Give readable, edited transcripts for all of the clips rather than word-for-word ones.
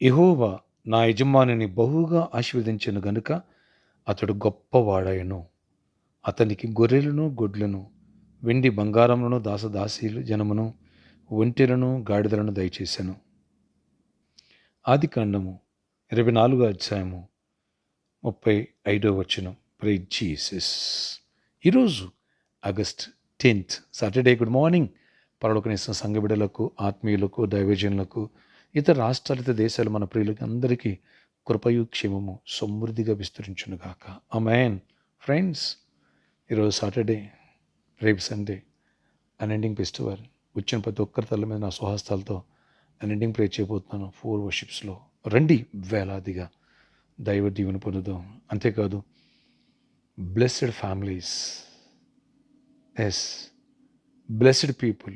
యెహోవా నా యజమానిని బహుగా ఆశీర్వదించెను గనుక అతడు గొప్పవాడాయెను. అతనికి గొర్రెలను, గొడ్లను, వెండి బంగారములను, దాసదాసీలు జనమును, ఒంటెలను, గాడిదలను దయచేసెను. ఆదికాండము 24 అధ్యాయము 35 వచనం. Praise Jesus. ఈరోజు August 10th Saturday. Good morning. పరలోకనేసిన సంఘ బిడ్డలకు, ఆత్మీయులకు, దైవజనులకు, ఇతర రాష్ట్రాలు, ఇతర దేశాలు మన ప్రియులకు అందరికీ కృపయు క్షేమము సమృద్ధిగా విస్తరించునుగాక. ఆమేన్. ఫ్రెండ్స్, ఈరోజు సాటర్డే, రేపు సండే, అన్ఎండింగ్ ఫెస్టివల్. వచ్చిన ప్రతి ఒక్కరి తల మీద నా స్వహస్తాలతో అన్ఎండింగ్ ప్రే చేయబోతున్నాను 4 వర్షిప్స్లో. రండి, వేలాదిగా దైవ దీవెన పొందుదాం. అంతేకాదు, blessed families, yes, blessed people,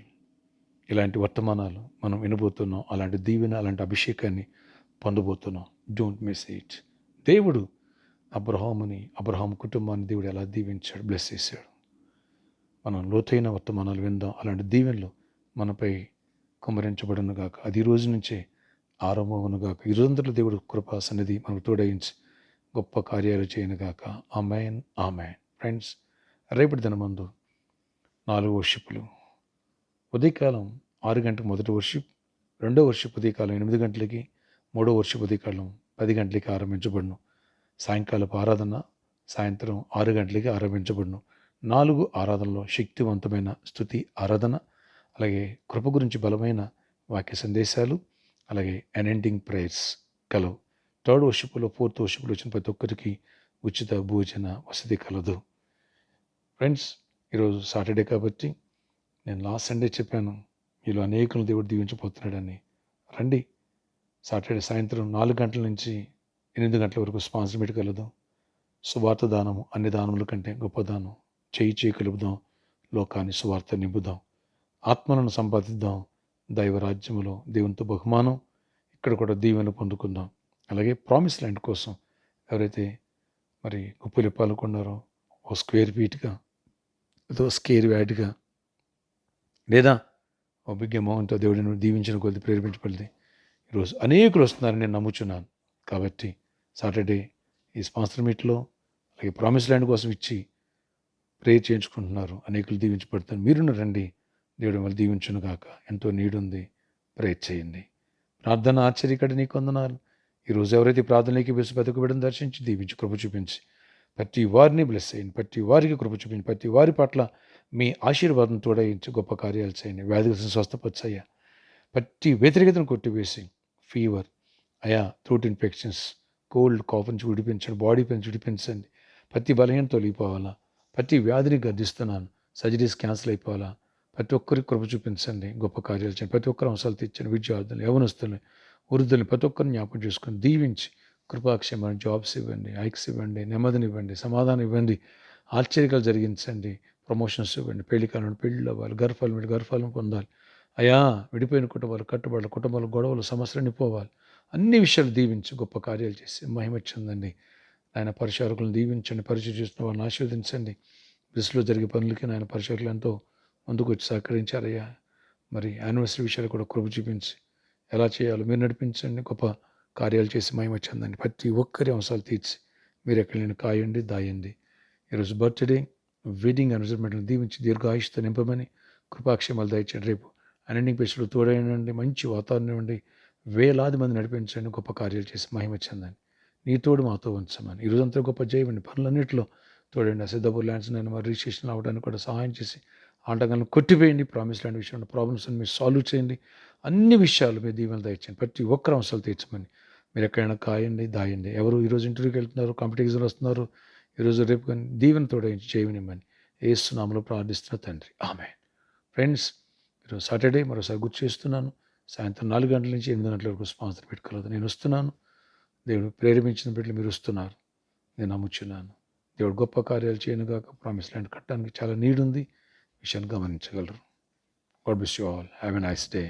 ఇలాంటి వర్తమానాలు మనం వినబోతున్నాం. అలాంటి దీవెన, అలాంటి అభిషేకాన్ని పొందబోతున్నాం. Don't miss it. దేవుడు అబ్రహాము కుటుంబాన్ని దేవుడు ఎలా దీవించాడు, బ్లెస్ చేశాడు. మనం లోతైన వర్తమానాలు విందాం. అలాంటి దీవెనలు మనపై కుమ్మరించబడును గాక. అది ఈ రోజు నుంచే ఆరంభమును గాక. ఈ రోజంతలో దేవుడు కృపా సన్నిధి మనకు తోడయించి గొప్ప కార్యాలు చేయను గాక. ఆమేన్, ఆమేన్. ఫ్రెండ్స్, రేపటి దినమందు 4 వర్షిపులు. ఉదయకాలం 6 గంటలకు మొదటి వర్షిప్, రెండో వర్షిప్ ఉదయకాలం 8 గంటలకి, మూడో వర్షిప్ ఉదయకాలం 10 గంటలకి ఆరంభించబడును. సాయంకాలపు ఆరాధన సాయంత్రం 6 గంటలకి ఆరంభించబడును. 4 ఆరాధనలో శక్తివంతమైన స్తుతి ఆరాధన, అలాగే కృప గురించి బలమైన వాక్య సందేశాలు, అలాగే అన్ఎండింగ్ ప్రేయర్స్ కలవు. థర్డ్ వర్షిప్లో, ఫోర్త్ వర్షిప్లో వచ్చిన ప్రతి ఒక్కరికి ఉచిత భోజన వసతి కలదు. ఫ్రెండ్స్, ఈరోజు సాటర్డే కాబట్టి నేను లాస్ట్ సండే చెప్పాను, మీలో అనేకులను దేవుడు దీవించబోతున్నాడని. రండి, సాటర్డే సాయంత్రం 4 గంటల నుంచి 8 గంటల వరకు స్పాన్సర్ మీట్ కలదు. సువార్త దానము అన్ని దానముల కంటే గొప్ప దానం. చేయి కలుపుదాం, లోకాన్ని సువార్త నింపుదాం, ఆత్మలను సంపాదిద్దాం. దైవరాజ్యములో దేవునితో బహుమానం, ఇక్కడ కూడా దీవెన పొందుకుందాం. అలాగే ప్రామిస్ ల్యాండ్ కోసం ఎవరైతే మరి గుప్పులు ఇప్పాలనుకున్నారో, ఓ స్క్వేర్ ఫీట్గా, ఏదో స్కేర్ యాడ్గా, లేదా ఓ బిగ్ అమౌంట్తో దేవుడిని దీవించిన కొద్ది ప్రేరేపించబడింది. ఈరోజు అనేకులు వస్తున్నారని నేను నమ్ముచున్నాను. కాబట్టి సాటర్డే ఈ స్పాన్సర్ మీట్లో, అలాగే ప్రామిస్ ల్యాండ్ కోసం ఇచ్చి ప్రేయర్ చేయించుకుంటున్నారు. అనేకులు దీవించబడుతున్నారు. మీరున్న రండి, దేవుడు మళ్ళీ దీవించును గాక. ఎంతో నీడుంది, ప్రేయర్ చేయండి. ప్రార్థన ఆశ్చర్యకడ నీకు వందనాలు. ఈరోజు ఎవరైతే ప్రార్థనకి వేసి బతుకుబడిని దర్శించి దీవించి కృప చూపించి ప్రతి వారిని బ్లెస్ చేయండి. ప్రతి వారికి కృప చూపించి ప్రతి వారి పట్ల మీ ఆశీర్వాదం తోడయించి గొప్ప కార్యాలు చేయండి. వ్యాధిగ్రస్తులను స్వస్థపరచయ్యా. ప్రతి వ్యతిరేకతను కొట్టివేసి ఫీవర్, అయా, థ్రోట్ ఇన్ఫెక్షన్స్, కోల్డ్, కాఫ్ నుంచి విడిపించండి. Body pains విడిపించండి. ప్రతి బలహీన తొలగిపోవాలా. ప్రతి వ్యాధిని గర్దిస్తున్నాను. Surgeries cancel అయిపోవాలా. ప్రతి ఒక్కరికి కృప చూపించండి. గొప్ప కార్యాలు చేయండి. ప్రతి ఒక్కరు అవసరాలు తీర్చండి. విద్యార్థులు, యవనస్తుల్ని, వృద్ధుల్ని ప్రతి ఒక్కరిని జ్ఞాపకం చేసుకొని దీవించి కృపాక్షేమని జాబ్స్ ఇవ్వండి, హైక్స్ ఇవ్వండి, నెమ్మదినివ్వండి, సమాధానం ఇవ్వండి, ఆశ్చర్యాలు జరిగించండి, ప్రమోషన్స్ ఇవ్వండి. పెళ్లి కాలం పెళ్ళిళ్ళు అవ్వాలి, గర్భఫలం పొందాలి. అయా, విడిపోయిన కుటుంబాలు కట్టుబడాలి, కుటుంబాల గొడవలు, సమస్యలన్నీ పోవాలి. అన్ని విషయాలు దీవించి గొప్ప కార్యాలు చేసి మహిమ చెందండి. ఆయన పరిచారకులను దీవించండి. పరిచయం చేస్తున్న వాళ్ళని ఆశీర్వదించండి. బిస్లో జరిగే పనులకి నాయన పరిచారకులు ఎంతో ముందుకు వచ్చి సహకరించారయ్యా. మరి యానివర్సరీ విషయాలు కూడా కృప చూపించి ఎలా చేయాలో మీరు నడిపించండి. గొప్ప కార్యాలు చేసి మహిమ చెందండి. ప్రతి ఒక్కరి అవసరాలు తీర్చి మీరు ఎక్కడ నేను కాయండి, దాయండి. ఈరోజు బర్త్డే, వెడ్డింగ్ అనౌన్స్మెంట్లను దీవించి దీర్ఘాయుష్తో నింపమని కృపాక్షేమాలు దయచేయండి. రేపు అన్నింటికి పెట్టులు తోడైనండి, మంచి వాతావరణం ఇవ్వండి. వేలాది మంది నడిపించండి. గొప్ప కార్యాలు చేసి మహిమ చెందండి. నీ తోడు మాతో ఉంచమని ఈరోజంతా గొప్ప జయమండి. పనులన్నింటిలో తోడండి. సిద్ధపూర్ ల్యాండ్స్ నేను మరి రిజిస్ట్రేషన్ అవ్వడానికి కూడా సహాయం చేసి ఆటగాలను కొట్టివేయండి. ప్రామిస్ ల్యాండ్ విషయంలో ప్రాబ్లమ్స్ మీరు సాల్వ్ చేయండి. అన్ని విషయాలు మీరు దీవెనలు దయచేయండి. ప్రతి ఒక్కరు అవసరాలు తీర్చమని మీరు ఎక్కడైనా కాయండి, దాయండి. ఎవరు ఈరోజు ఇంటర్వ్యూకి వెళ్తున్నారు, కాంపిటీషన్లు వస్తున్నారు, ఈరోజు రేపు కానీ దీవెన తోడైంచి చేయనిమ్మని యేసు నామములో ప్రార్థిస్తున్న తండ్రి, ఆమేన్. ఫ్రెండ్స్, ఈరోజు సాటర్డే మరోసారి గుర్తు చేస్తున్నాను. సాయంత్రం 4 గంటల నుంచి 8 గంటల వరకు స్పాన్సర్ పెట్టుకోలేదు. నేను వస్తున్నాను. దేవుడు ప్రేరేపించిన బిడ్డలు మీరు వస్తున్నారు. నేను నమ్ముచున్నాను. దేవుడు గొప్ప కార్యాలు చేయనుగాక. ప్రామిస్ ల్యాండ్ కట్టడానికి చాలా నీడ్ ఉంది. విషయాన్ని గమనించగలరు. God bless you all. Have a nice day.